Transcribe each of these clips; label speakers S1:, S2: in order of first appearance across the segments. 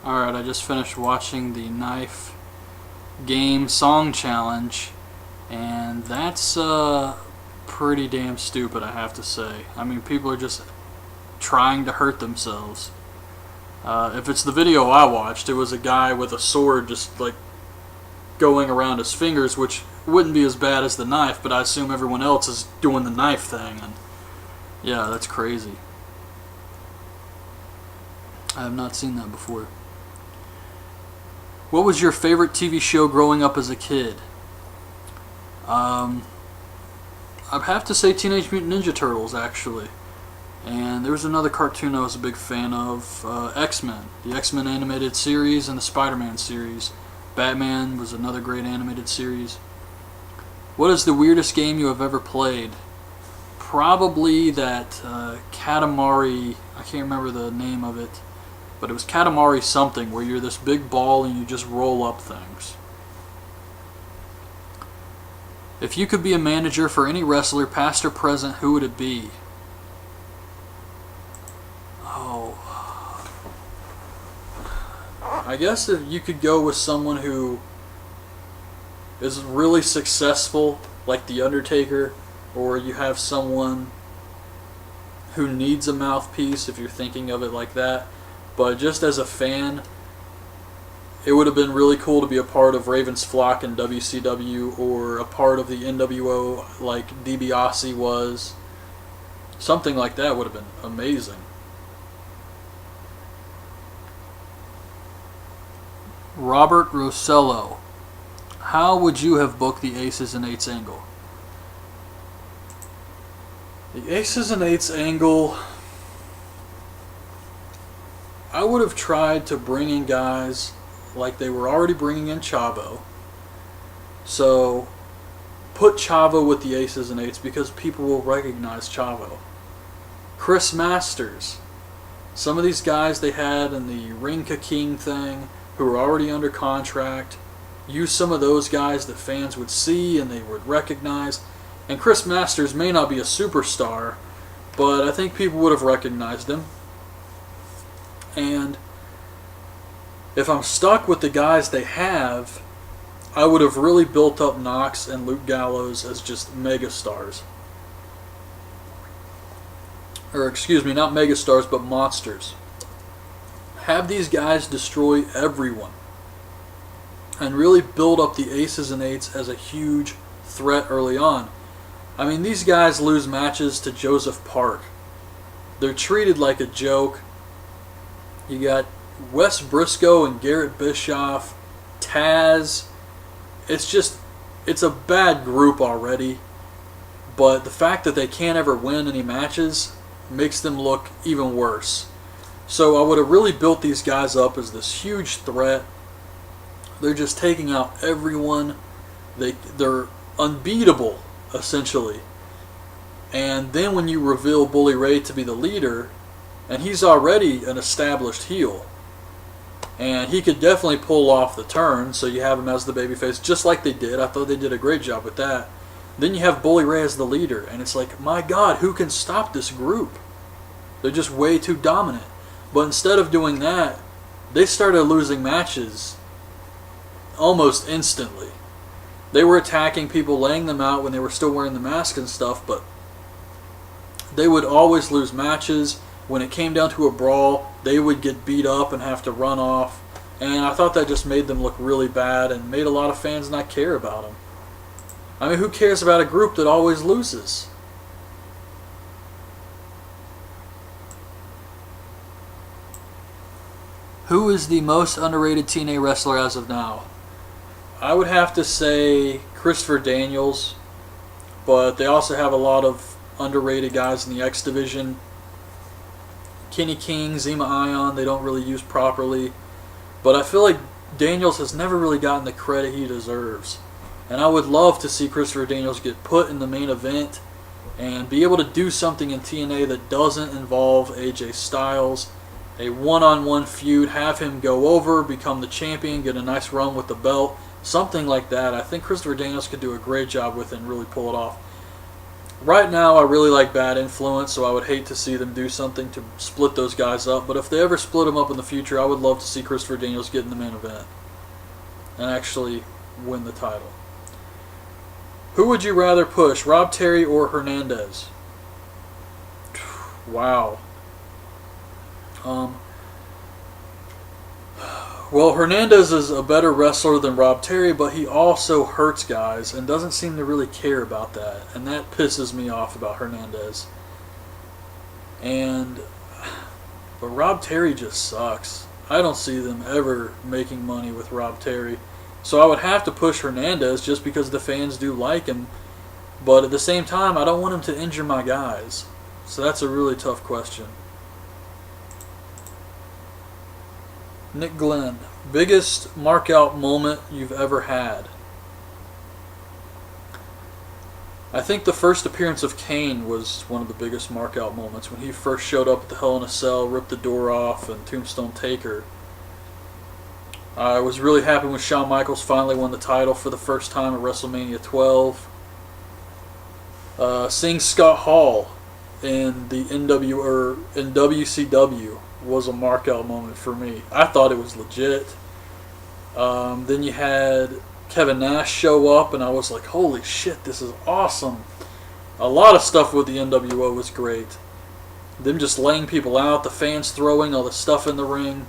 S1: Alright, I just finished watching the Knife Game Song Challenge, and that's pretty damn stupid, I have to say. I mean, people are just trying to hurt themselves. If it's the video I watched, it was a guy with a sword just like going around his fingers, which wouldn't be as bad as the knife, but I assume everyone else is doing the knife thing, and yeah, that's crazy. I have not seen that before. What was your favorite TV show growing up as a kid? I'd have to say Teenage Mutant Ninja Turtles, actually. And there was another cartoon I was a big fan of, X-Men. The X-Men animated series and the Spider-Man series. Batman was another great animated series. What is the weirdest game you have ever played? Probably that Katamari, I can't remember the name of it, but it was Katamari something, where you're this big ball and you just roll up things. If you could be a manager for any wrestler, past or present, who would it be? Oh, I guess if you could go with someone who is really successful, like The Undertaker, or you have someone who needs a mouthpiece, if you're thinking of it like that. But just as a fan, it would have been really cool to be a part of Raven's Flock in WCW, or a part of the NWO like DiBiase was. Something like that would have been amazing. Robert Rossello. How would you have booked the Aces and Eights angle? The Aces and Eights angle, I would have tried to bring in guys like they were already bringing in Chavo. So, put Chavo with the Aces and Eights because people will recognize Chavo. Chris Masters. Some of these guys they had in the Ring Ka King thing who were already under contract. Use some of those guys that fans would see and they would recognize. And Chris Masters may not be a superstar, but I think people would have recognized him. And if I'm stuck with the guys they have, I would have really built up Knox and Luke Gallows as just megastars. Or excuse me, not megastars, but monsters. Have these guys destroy everyone. And really build up the Aces and Eights as a huge threat early on. I mean, these guys lose matches to Joseph Park. They're treated like a joke. You got Wes Briscoe and Garrett Bischoff, Taz. It's a bad group already. But the fact that they can't ever win any matches makes them look even worse. So I would have really built these guys up as this huge threat. They're just taking out everyone. They're unbeatable, essentially. And then when you reveal Bully Ray to be the leader, and he's already an established heel, and he could definitely pull off the turn, so you have him as the babyface, just like they did. I thought they did a great job with that. Then you have Bully Ray as the leader, and it's like, my God, who can stop this group? They're just way too dominant. But instead of doing that, they started losing matches almost instantly. They were attacking people, laying them out when they were still wearing the mask and stuff, but they would always lose matches. When it came down to a brawl, they would get beat up and have to run off. And I thought that just made them look really bad and made a lot of fans not care about them. I mean, who cares about a group that always loses? Who is the most underrated TNA wrestler as of now? I would have to say Christopher Daniels, but they also have a lot of underrated guys in the X division. Kenny King, Zema Ion, they don't really use properly. But I feel like Daniels has never really gotten the credit he deserves. And I would love to see Christopher Daniels get put in the main event and be able to do something in TNA that doesn't involve AJ Styles. A one-on-one feud, have him go over, become the champion, get a nice run with the belt. Something like that. I think Christopher Daniels could do a great job with it and really pull it off. Right now, I really like Bad Influence, so I would hate to see them do something to split those guys up. But if they ever split them up in the future, I would love to see Christopher Daniels get in the main event and actually win the title. Who would you rather push, Rob Terry or Hernandez? Wow. Well, Hernandez is a better wrestler than Rob Terry, but he also hurts guys and doesn't seem to really care about that. And that pisses me off about Hernandez. But Rob Terry just sucks. I don't see them ever making money with Rob Terry. So I would have to push Hernandez just because the fans do like him. But at the same time, I don't want him to injure my guys. So that's a really tough question. Nick Glenn, biggest mark-out moment you've ever had? I think the first appearance of Kane was one of the biggest mark-out moments. When he first showed up at the Hell in a Cell, ripped the door off, and Tombstone Taker. I was really happy when Shawn Michaels finally won the title for the first time at WrestleMania 12. Seeing Scott Hall in the in WCW was a mark-out moment for me. I thought it was legit. Then you had Kevin Nash show up, and I was like, holy shit, this is awesome. A lot of stuff with the NWO was great. Them just laying people out, the fans throwing all the stuff in the ring.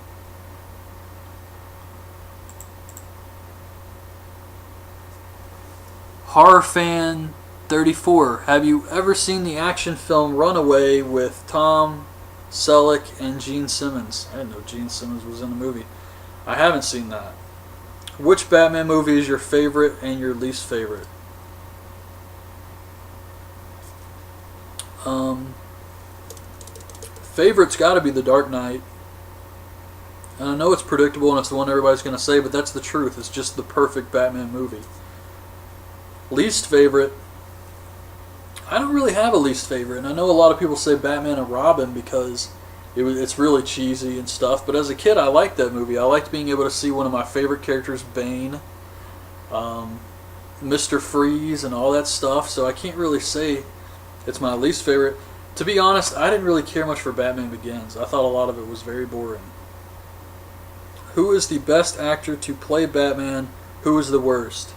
S1: Horror Fan 34. Have you ever seen the action film Runaway with Tom Selleck and Gene Simmons? I didn't know Gene Simmons was in the movie. I haven't seen that. Which Batman movie is your favorite and your least favorite? Favorite's got to be The Dark Knight. And I know it's predictable and it's the one everybody's going to say, but that's the truth. It's just the perfect Batman movie. Least favorite, I don't really have a least favorite, and I know a lot of people say Batman and Robin because it's really cheesy and stuff, but as a kid I liked that movie. I liked being able to see one of my favorite characters, Bane, Mr. Freeze, and all that stuff, so I can't really say it's my least favorite. To be honest, I didn't really care much for Batman Begins. I thought a lot of it was very boring. Who is the best actor to play Batman? Who is the worst?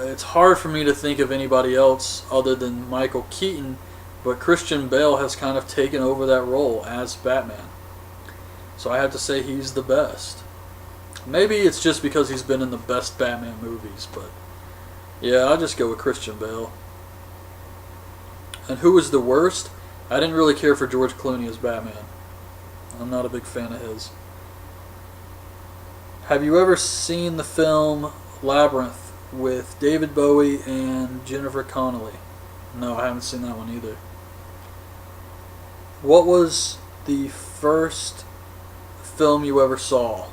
S1: It's hard for me to think of anybody else other than Michael Keaton, but Christian Bale has kind of taken over that role as Batman. So I have to say he's the best. Maybe it's just because he's been in the best Batman movies, but yeah, I'll just go with Christian Bale. And who is the worst? I didn't really care for George Clooney as Batman. I'm not a big fan of his. Have you ever seen the film Labyrinth with David Bowie and Jennifer Connelly? No, I haven't seen that one either. What was the first film you ever saw?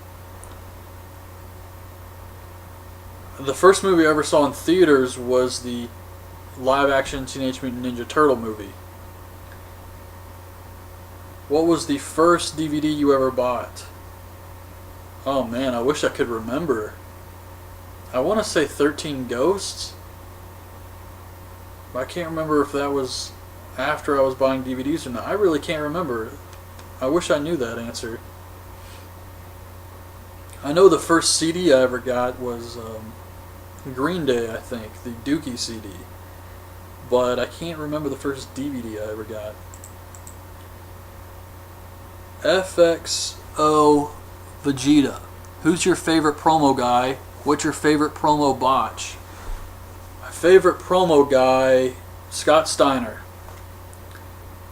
S1: The first movie I ever saw in theaters was the live-action Teenage Mutant Ninja Turtle movie. What was the first DVD you ever bought? Oh man, I wish I could remember. I want to say 13 Ghosts. But I can't remember if that was after I was buying DVDs or not. I really can't remember. I wish I knew that answer. I know the first CD I ever got was Green Day, I think. The Dookie CD. But I can't remember the first DVD I ever got. FXO Vegeta. Who's your favorite promo guy? What's your favorite promo botch? My favorite promo guy, Scott Steiner.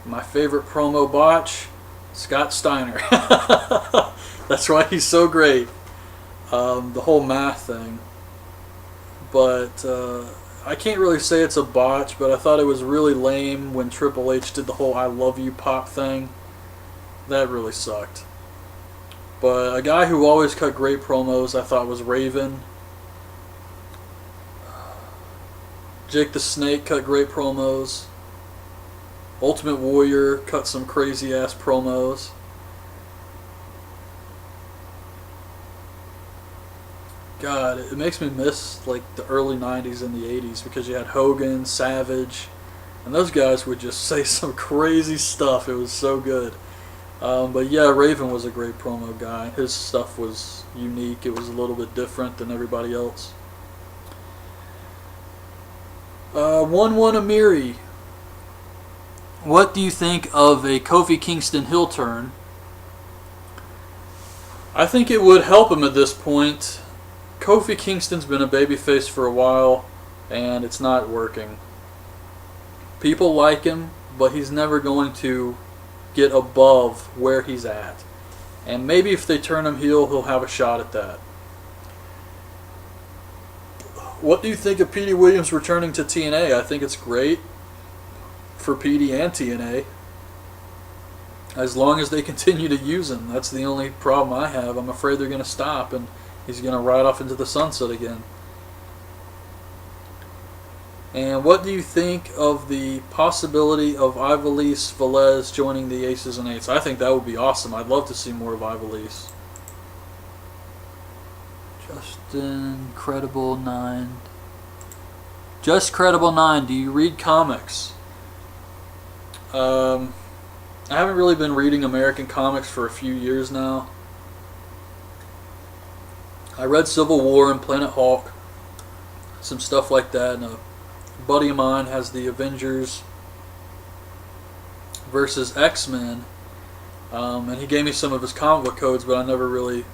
S1: My favorite promo botch, Scott Steiner. That's why he's so great. The whole math thing. But I can't really say it's a botch, but I thought it was really lame when Triple H did the whole I love you pop thing. That really sucked. But a guy who always cut great promos I thought was Raven. Jake the Snake cut great promos. Ultimate Warrior cut some crazy ass promos. God, it makes me miss like the early '90s and the '80s because you had Hogan, Savage, and those guys would just say some crazy stuff. It was so good. But yeah, Raven was a great promo guy. His stuff was unique. It was a little bit different than everybody else. 1-1 Amiri. What do you think of a Kofi Kingston heel turn? I think it would help him at this point. Kofi Kingston's been a babyface for a while, and it's not working. People like him, but he's never going to get above where he's at. And maybe if they turn him heel, he'll have a shot at that. What do you think of Petey Williams returning to TNA? I think it's great for Petey and TNA. As long as they continue to use him. That's the only problem I have. I'm afraid they're going to stop and he's going to ride off into the sunset again. And what do you think of the possibility of Ivelisse Velez joining the Aces and Eights? I think that would be awesome. I'd love to see more of Ivelisse. Justin Credible 9. Just Credible 9. Do you read comics? I haven't really been reading American comics for a few years now. I read Civil War and Planet Hulk, some stuff like that, and a buddy of mine has the Avengers versus X-Men, and he gave me some of his comic book codes, but I never really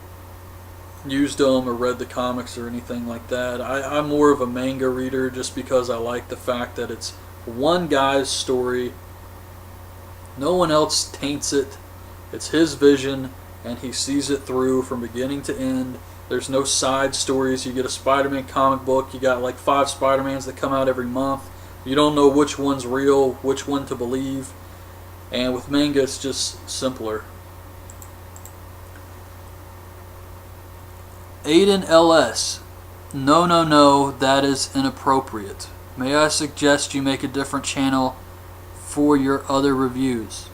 S1: used them or read the comics or anything like that. I'm more of a manga reader just because I like the fact that it's one guy's story. No one else taints it. It's his vision, and he sees it through from beginning to end. There's no side stories. You get a Spider-Man comic book, you got like 5 Spider-Mans that come out every month. You don't know which one's real, which one to believe. And with manga, it's just simpler. Aiden LS. No, that is inappropriate. May I suggest you make a different channel for your other reviews?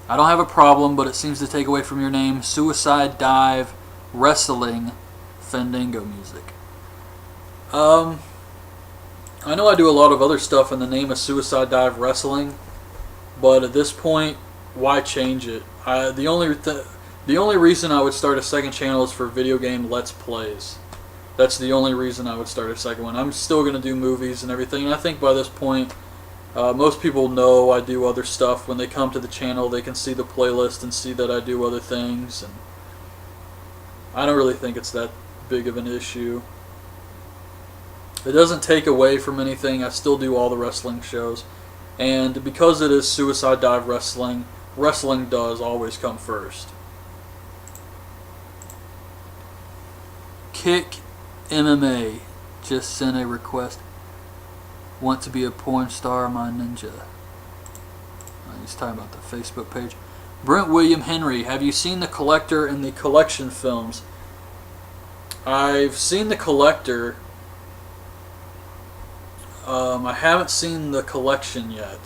S1: I don't have a problem, but it seems to take away from your name. Suicide Dive Wrestling Fandango Music. I know I do a lot of other stuff in the name of Suicide Dive Wrestling, but at this point, why change it? The only reason I would start a second channel is for video game Let's Plays. That's the only reason I would start a second one. I'm still going to do movies and everything, and I think by this point, most people know I do other stuff. When they come to the channel, they can see the playlist and see that I do other things, and I don't really think it's that big of an issue. It doesn't take away from anything. I still do all the wrestling shows, and because it is Suicide Dive Wrestling, wrestling does always come first. Kick MMA just sent a request. Want to be a porn star, my ninja. He's talking about the Facebook page. Brent William Henry, have you seen The Collector and the Collection films? I've seen The Collector. I haven't seen The Collection yet.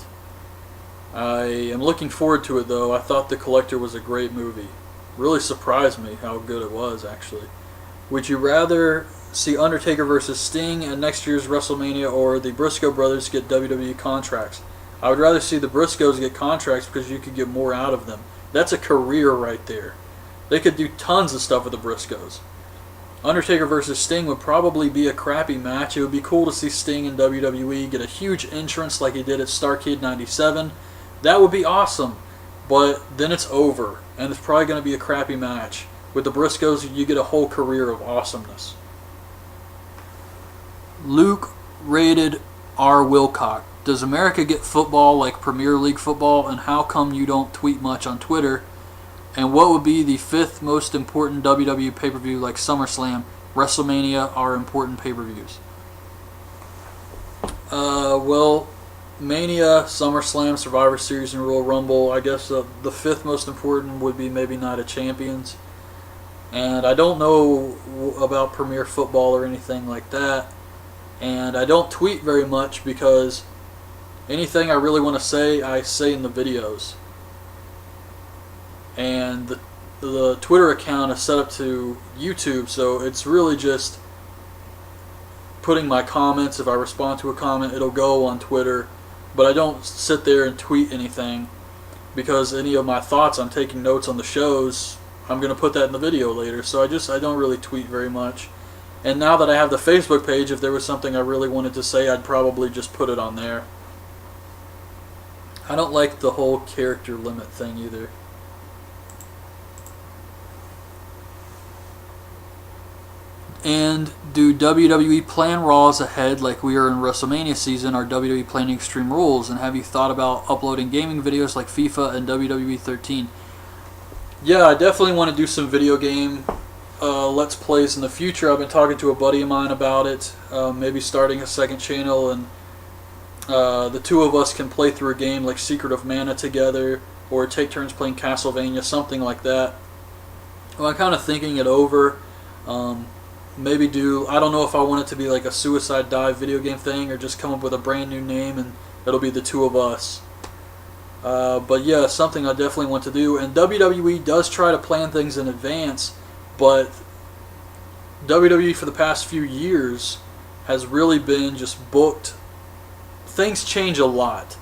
S1: I am looking forward to it, though. I thought The Collector was a great movie. Really surprised me how good it was, actually. Would you rather see Undertaker versus Sting at next year's WrestleMania or the Briscoe brothers get WWE contracts? I would rather see the Briscoes get contracts because you could get more out of them. That's a career right there. They could do tons of stuff with the Briscoes. Undertaker versus Sting would probably be a crappy match. It would be cool to see Sting in WWE get a huge entrance like he did at Starrcade 97. That would be awesome. But then it's over, and it's probably going to be a crappy match. With the Briscoes, you get a whole career of awesomeness. Luke rated R. Wilcock. Does America get football like Premier League football, and how come you don't tweet much on Twitter? And what would be the 5th most important WWE pay-per-view like SummerSlam, WrestleMania are important pay-per-views? Well, Mania, SummerSlam, Survivor Series, and Royal Rumble. I guess the 5th most important would be maybe Night of Champions. And I don't know about Premier Football or anything like that. And I don't tweet very much because anything I really want to say, I say in the videos. And the Twitter account is set up to YouTube, so it's really just putting my comments. If I respond to a comment, it'll go on Twitter, but I don't sit there and tweet anything, because any of my thoughts, I'm taking notes on the shows, I'm going to put that in the video later. So I don't really tweet very much. And now that I have the Facebook page, if there was something I really wanted to say, I'd probably just put it on there. I don't like the whole character limit thing either. And do WWE plan Raws ahead like we are in WrestleMania season, or WWE planning Extreme Rules? And have you thought about uploading gaming videos like FIFA and WWE 13? Yeah, I definitely want to do some video game Let's Plays in the future. I've been talking to a buddy of mine about it, maybe starting a second channel, and the two of us can play through a game like Secret of Mana together, or take turns playing Castlevania, something like that. Well, I'm kind of thinking it over. Maybe I don't know if I want it to be like a Suicide Dive video game thing, or just come up with a brand new name and it'll be the two of us. But yeah, something I definitely want to do. And WWE does try to plan things in advance, but WWE for the past few years has really been just booked. Things change a lot.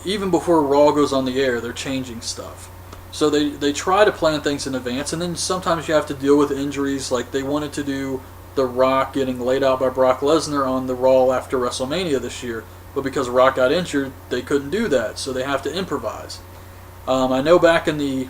S1: Even before Raw goes on the air, they're changing stuff. So they try to plan things in advance, and then sometimes you have to deal with injuries. Like they wanted to do The Rock getting laid out by Brock Lesnar on the Raw after WrestleMania this year, but because Rock got injured, they couldn't do that, so they have to improvise. I know back in the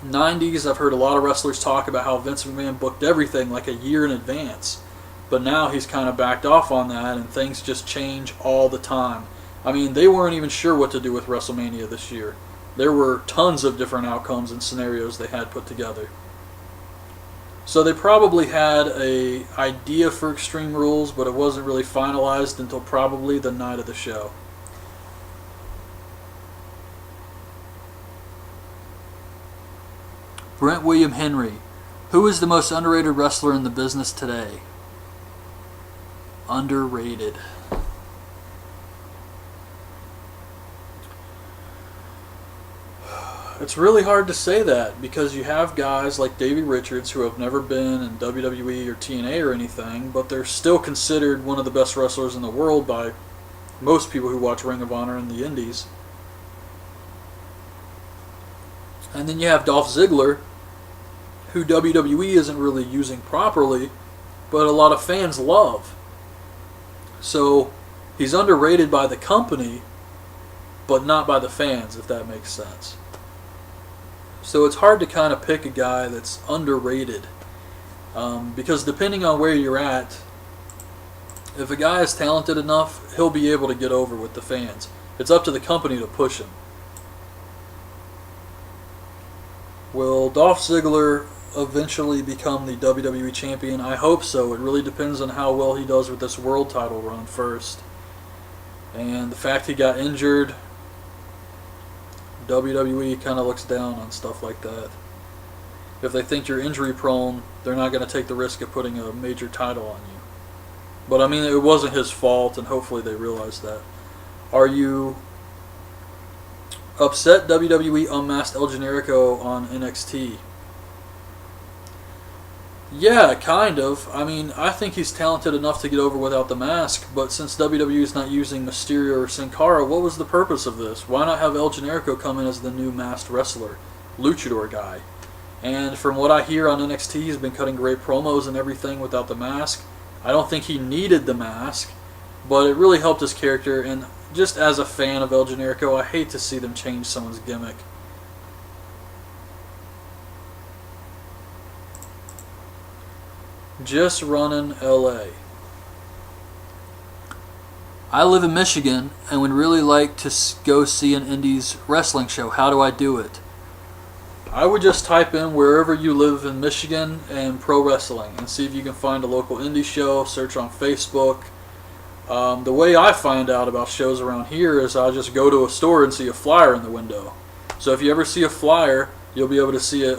S1: 90s, I've heard a lot of wrestlers talk about how Vince McMahon booked everything like a year in advance, but now he's kind of backed off on that, and things just change all the time. I mean, they weren't even sure what to do with WrestleMania this year. There were tons of different outcomes and scenarios they had put together. So they probably had an idea for Extreme Rules, but it wasn't really finalized until probably the night of the show. Brent William Henry. Who is the most underrated wrestler in the business today? Underrated. It's really hard to say that, because you have guys like Davey Richards who have never been in WWE or TNA or anything, but they're still considered one of the best wrestlers in the world by most people who watch Ring of Honor in the Indies. And then you have Dolph Ziggler, who WWE isn't really using properly, but a lot of fans love. So he's underrated by the company, but not by the fans, if that makes sense. So it's hard to kind of pick a guy that's underrated, because depending on where you're at, if a guy is talented enough, he'll be able to get over with the fans. It's up to the company to push him. Will Dolph Ziggler eventually become the WWE champion? I hope so. It really depends on how well he does with this world title run first. And the fact he got injured, WWE kind of looks down on stuff like that. If they think you're injury prone, they're not going to take the risk of putting a major title on you. But I mean, it wasn't his fault, and hopefully they realize that. Are you upset WWE unmasked El Generico on NXT? Yeah, kind of. I mean, I think he's talented enough to get over without the mask, but since WWE is not using Mysterio or Sin Cara, what was the purpose of this? Why not have El Generico come in as the new masked wrestler, luchador guy? And from what I hear on NXT, he's been cutting great promos and everything without the mask. I don't think he needed the mask, but it really helped his character, and just as a fan of El Generico, I hate to see them change someone's gimmick. Just running LA. I live in Michigan and would really like to go see an indies wrestling show. How do I do it? I would just type in wherever you live in Michigan and pro wrestling and see if you can find a local indie show. Search on Facebook. The way I find out about shows around here is I just go to a store and see a flyer in the window. So if you ever see a flyer, you'll be able to see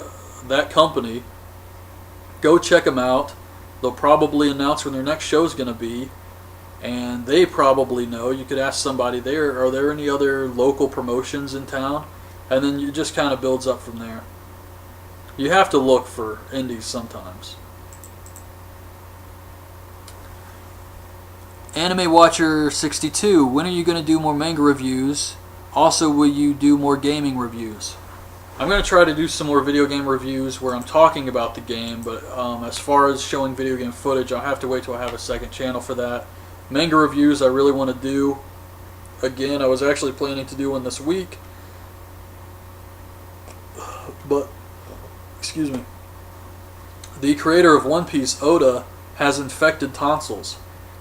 S1: that company. Go check them out. They'll probably announce when their next show is going to be, and they probably know. You could ask somebody there, are there any other local promotions in town? And then it just kind of builds up from there. You have to look for indies sometimes. Anime Watcher 62, when are you going to do more manga reviews? Also, will you do more gaming reviews? I'm going to try to do some more video game reviews where I'm talking about the game, but as far as showing video game footage, I'll have to wait till I have a second channel for that. Manga reviews I really want to do. Again, I was actually planning to do one this week, but, excuse me, the creator of One Piece, Oda, has infected tonsils.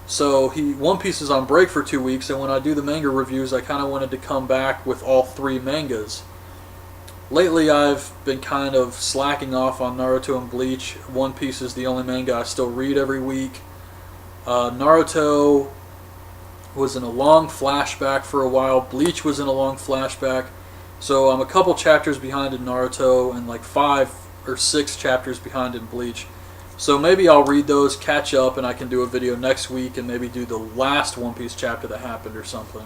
S1: So One Piece is on break for 2 weeks, and when I do the manga reviews, I kind of wanted to come back with all 3 mangas. Lately, I've been kind of slacking off on Naruto and Bleach. One Piece is the only manga I still read every week. Naruto was in a long flashback for a while. Bleach was in a long flashback. So I'm a couple chapters behind in Naruto and like 5 or 6 chapters behind in Bleach. So maybe I'll read those, catch up, and I can do a video next week and maybe do the last One Piece chapter that happened or something.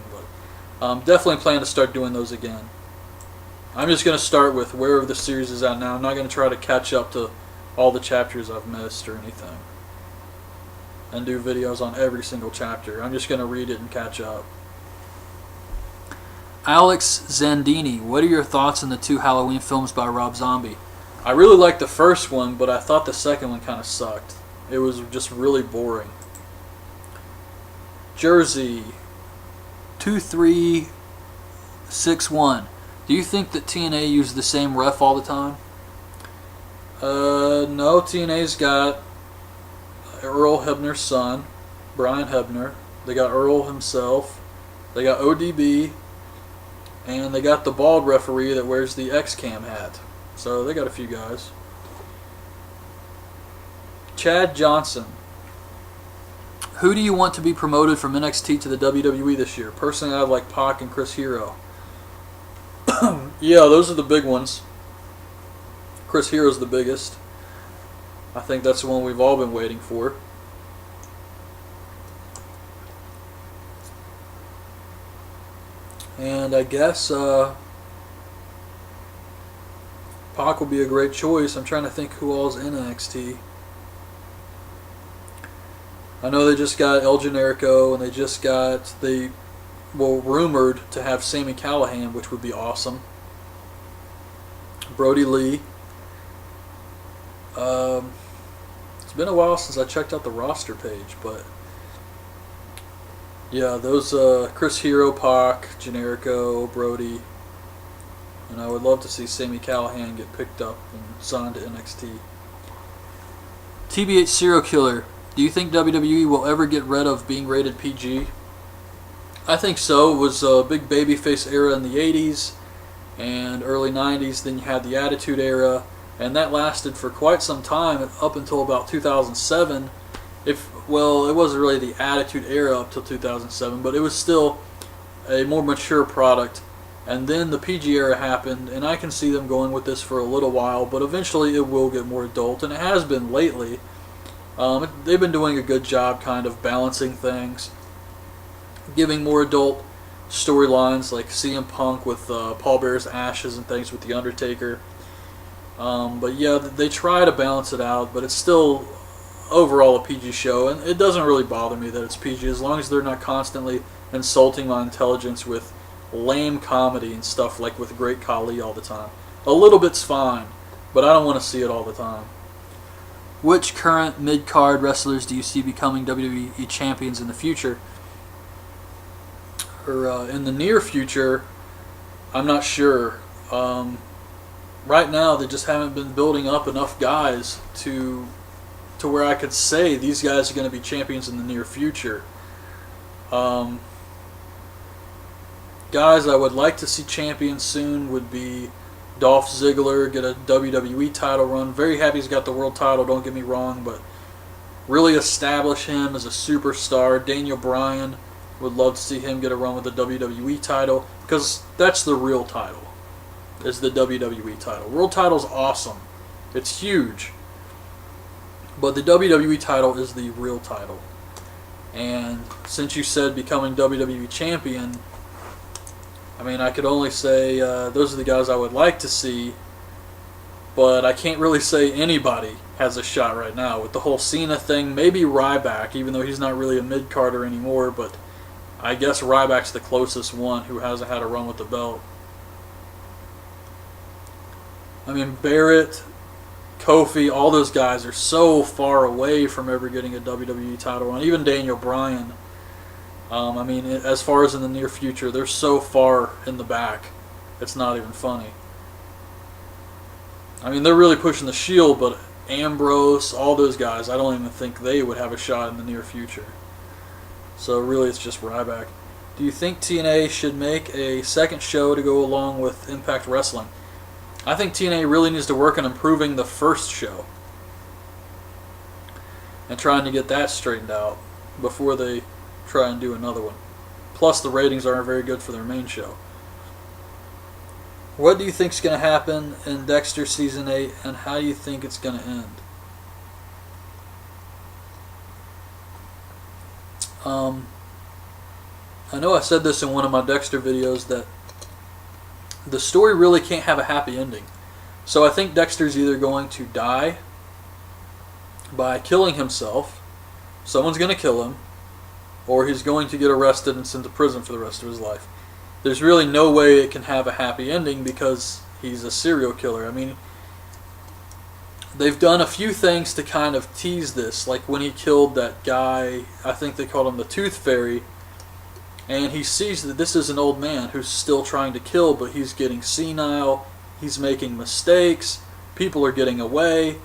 S1: But definitely plan to start doing those again. I'm just going to start with wherever the series is at now. I'm not going to try to catch up to all the chapters I've missed or anything and do videos on every single chapter. I'm just going to read it and catch up. Alex Zandini, what are your thoughts on the 2 Halloween films by Rob Zombie? I really liked the first one, but I thought the second one kind of sucked. It was just really boring. Jersey 2361. Do you think that TNA used the same ref all the time? No, TNA's got Earl Hebner's son, Brian Hebner. They got Earl himself. They got ODB. And they got the bald referee that wears the X-Cam hat. So they got a few guys. Chad Johnson. Who do you want to be promoted from NXT to the WWE this year? Personally, I like Pac and Chris Hero. Yeah, those are the big ones. Chris Hero's the biggest. I think that's the one we've all been waiting for. And I guess Pac will be a great choice. I'm trying to think who all's in NXT. I know they just got El Generico, and they just got rumored to have Sami Callihan, which would be awesome. Brody Lee. It's been a while since I checked out the roster page, but yeah, those Chris Hero, Pac, Generico, Brody, and I would love to see Sami Callihan get picked up and signed to NXT. TBH Serial Killer. Do you think WWE will ever get rid of being rated PG? I think so. It was a big babyface era in the 80s and early 90s. Then you had the Attitude Era, and that lasted for quite some time, up until about 2007. It wasn't really the Attitude Era up till 2007, but it was still a more mature product. And then the PG era happened, and I can see them going with this for a little while, but eventually it will get more adult, and it has been lately. They've been doing a good job kind of balancing things, giving more adult storylines like CM Punk with Paul Bearer's ashes and things with The Undertaker. But yeah, they try to balance it out, but it's still overall a PG show, and it doesn't really bother me that it's PG as long as they're not constantly insulting my intelligence with lame comedy and stuff like with Great Khali all the time. A little bit's fine, but I don't want to see it all the time. Which current mid-card wrestlers do you see becoming WWE champions in the future? Or in the near future, I'm not sure. Right now, they just haven't been building up enough guys to where I could say these guys are going to be champions in the near future. Guys I would like to see champions soon would be Dolph Ziggler, get a WWE title run. Very happy he's got the world title, don't get me wrong, but really establish him as a superstar. Daniel Bryan, would love to see him get a run with the WWE title, because that's the real title, is the WWE title. World title's awesome. It's huge. But the WWE title is the real title. And since you said becoming WWE champion, I mean, I could only say those are the guys I would like to see, but I can't really say anybody has a shot right now with the whole Cena thing. Maybe Ryback, even though he's not really a mid-carder anymore, but I guess Ryback's the closest one who hasn't had a run with the belt. I mean, Barrett, Kofi, all those guys are so far away from ever getting a WWE title run. Even Daniel Bryan. I mean, as far as in the near future, they're so far in the back. It's not even funny. I mean, they're really pushing the Shield, but Ambrose, all those guys, I don't even think they would have a shot in the near future. So really, it's just Ryback. Do you think TNA should make a second show to go along with Impact Wrestling? I think TNA really needs to work on improving the first show and trying to get that straightened out before they try and do another one. Plus, the ratings aren't very good for their main show. What do you think is going to happen in Dexter Season 8, and how do you think it's going to end? I know I said this in one of my Dexter videos that the story really can't have a happy ending. So I think Dexter's either going to die by killing himself, someone's going to kill him, or he's going to get arrested and sent to prison for the rest of his life. There's really no way it can have a happy ending because he's a serial killer. I mean, they've done a few things to kind of tease this, like when he killed that guy, I think they called him the Tooth Fairy, and he sees that this is an old man who's still trying to kill, but he's getting senile, he's making mistakes, people are getting away.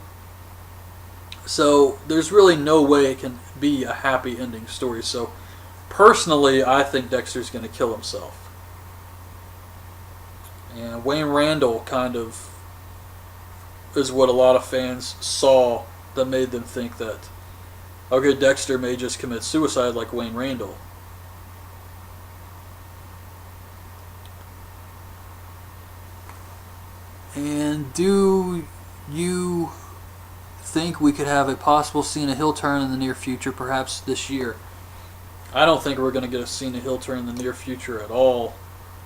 S1: So there's really no way it can be a happy ending story. So personally, I think Dexter's going to kill himself. And Wayne Randall kind of is what a lot of fans saw that made them think that, okay, Dexter may just commit suicide like Wayne Randall. And do you think we could have a possible Cena heel turn in the near future, perhaps this year? I don't think we're going to get a Cena heel turn in the near future at all,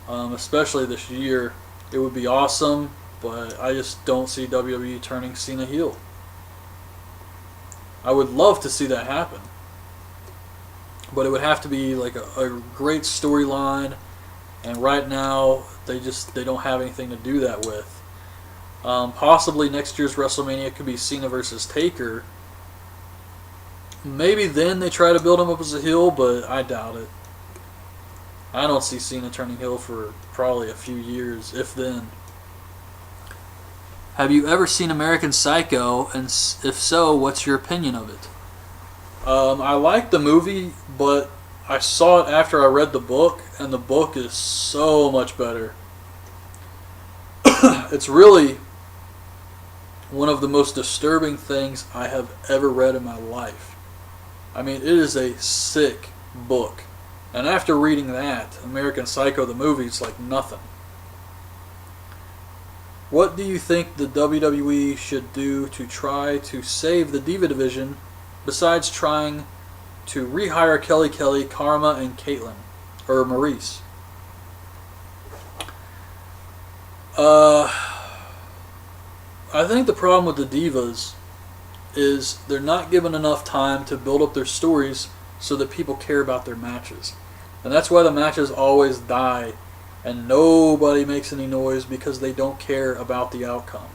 S1: especially this year. It would be awesome, but I just don't see WWE turning Cena heel. I would love to see that happen, but it would have to be like a great storyline, and right now they don't have anything to do that with. Possibly next year's WrestleMania could be Cena versus Taker. Maybe then they try to build him up as a heel, but I doubt it. I don't see Cena turning heel for probably a few years, if then. Have you ever seen American Psycho, and if so, what's your opinion of it? I like the movie, but I saw it after I read the book, and the book is so much better. It's really one of the most disturbing things I have ever read in my life. I mean, it is a sick book. And after reading that, American Psycho, the movie, is like nothing. What do you think the WWE should do to try to save the Diva division besides trying to rehire Kelly, Karma, and Caitlyn? Or Maurice? I think the problem with the Divas is they're not given enough time to build up their stories so that people care about their matches. And that's why the matches always die and nobody makes any noise, because they don't care about the outcome.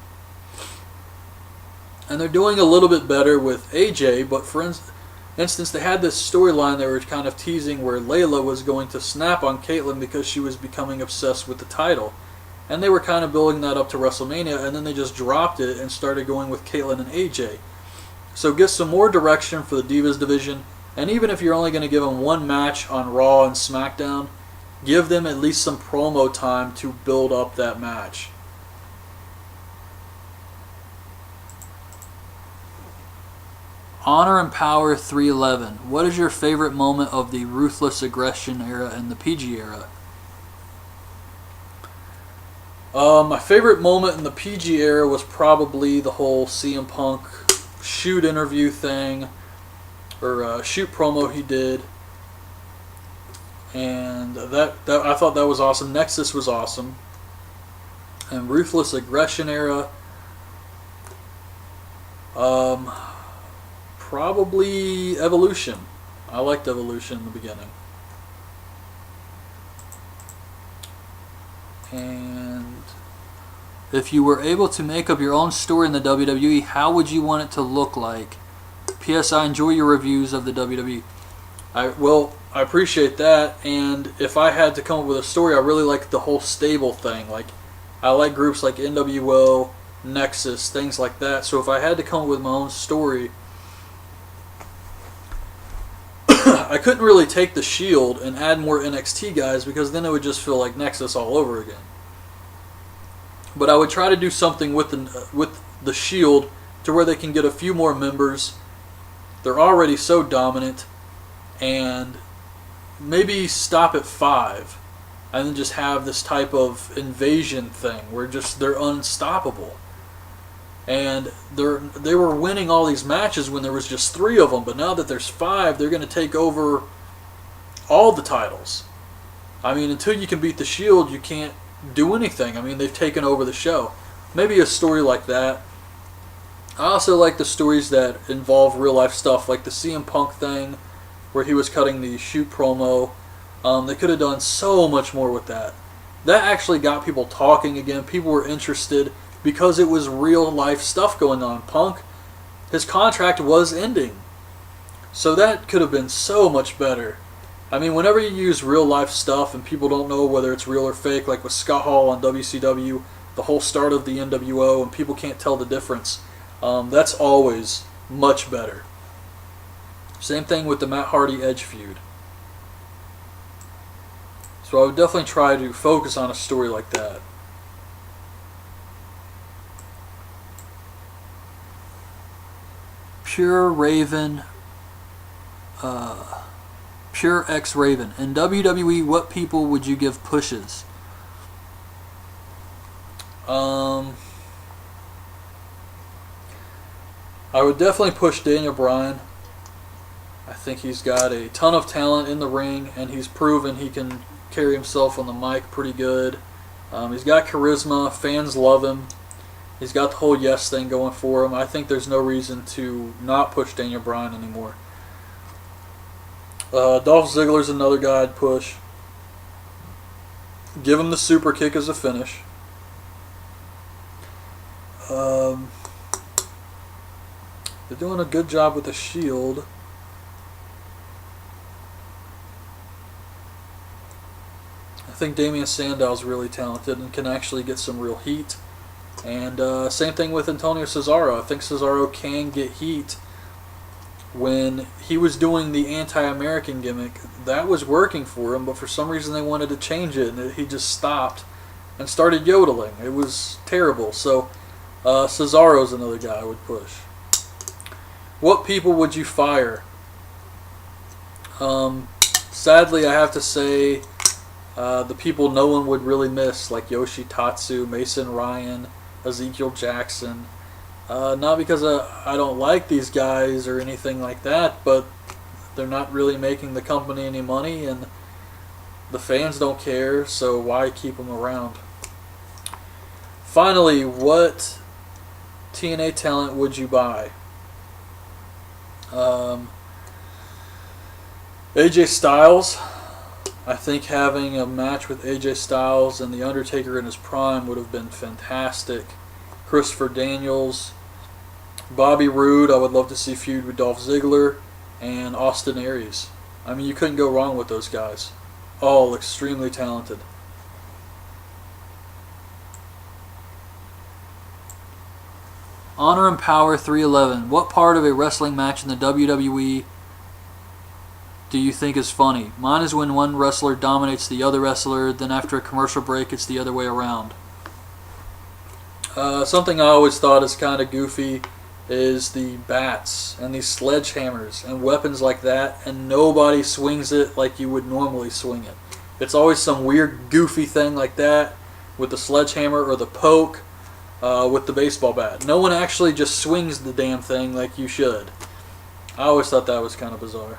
S1: And they're doing a little bit better with AJ, but for instance, they had this storyline they were kind of teasing where Layla was going to snap on Caitlyn because she was becoming obsessed with the title. And they were kind of building that up to WrestleMania, and then they just dropped it and started going with Caitlyn and AJ. So get some more direction for the Divas division, and even if you're only going to give them one match on Raw and SmackDown, give them at least some promo time to build up that match. Honor and Power 311. What is your favorite moment of the Ruthless Aggression era and the PG era? My favorite moment in the PG era was probably the whole CM Punk shoot interview thing, or shoot promo he did, and that I thought that was awesome. Nexus was awesome, and Ruthless Aggression era. Um, Probably Evolution. I liked Evolution in the beginning. And if you were able to make up your own story in the WWE, how would you want it to look like? P.S. I enjoy your reviews of the WWE. I appreciate that, and if I had to come up with a story, I really like the whole stable thing. Like, I like groups like NWO, Nexus, things like that. So if I had to come up with my own story, I couldn't really take the Shield and add more NXT guys because then it would just feel like Nexus all over again. But I would try to do something with the Shield to where they can get a few more members. They're already so dominant, and maybe stop at 5, and then just have this type of invasion thing where they're unstoppable. And they were winning all these matches when there was just 3 of them, but now that there's 5, they're going to take over all the titles. I mean, until you can beat the Shield, you can't do anything. I mean, they've taken over the show. Maybe a story like that. I also like the stories that involve real life stuff, like the CM Punk thing, where he was cutting the shoot promo. They could have done so much more with that. That actually got people talking again. People were interested because it was real life stuff going on. Punk, his contract was ending. So that could have been so much better. I mean, whenever you use real life stuff and people don't know whether it's real or fake, like with Scott Hall on WCW, the whole start of the NWO, and people can't tell the difference, that's always much better. Same thing with the Matt Hardy Edge feud. So I would definitely try to focus on a story like that. Pure Raven, Pure X Raven. In WWE, what people would you give pushes? I would definitely push Daniel Bryan. I think he's got a ton of talent in the ring, and he's proven he can carry himself on the mic pretty good. He's got charisma. Fans love him. He's got the whole yes thing going for him. I think there's no reason to not push Daniel Bryan anymore. Dolph Ziggler's another guy I'd push. Give him the super kick as a finish. They're doing a good job with the Shield. I think Damian Sandow's really talented and can actually get some real heat. And same thing with Antonio Cesaro. I think Cesaro can get heat. When he was doing the anti-American gimmick, that was working for him, but for some reason they wanted to change it, and he just stopped and started yodeling. It was terrible. So Cesaro's another guy I would push. What people would you fire? Sadly, I have to say the people no one would really miss, like Yoshitatsu, Mason Ryan, Ezekiel Jackson. Not because I don't like these guys or anything like that, but they're not really making the company any money, and the fans don't care, so why keep them around? Finally, what TNA talent would you buy? AJ Styles. I think having a match with AJ Styles and The Undertaker in his prime would have been fantastic. Christopher Daniels, Bobby Roode, I would love to see feud with Dolph Ziggler, and Austin Aries. I mean, you couldn't go wrong with those guys. All extremely talented. Honor and Power 311. What part of a wrestling match in the WWE do you think is funny? Mine is when one wrestler dominates the other wrestler, then after a commercial break it's the other way around. Something I always thought is kind of goofy is the bats and these sledgehammers and weapons like that, and nobody swings it like you would normally swing it. It's always some weird goofy thing like that with the sledgehammer or the poke with the baseball bat. No one actually just swings the damn thing like you should. I always thought that was kind of bizarre.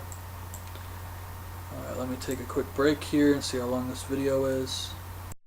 S1: Alright, let me take a quick break here and see how long this video is.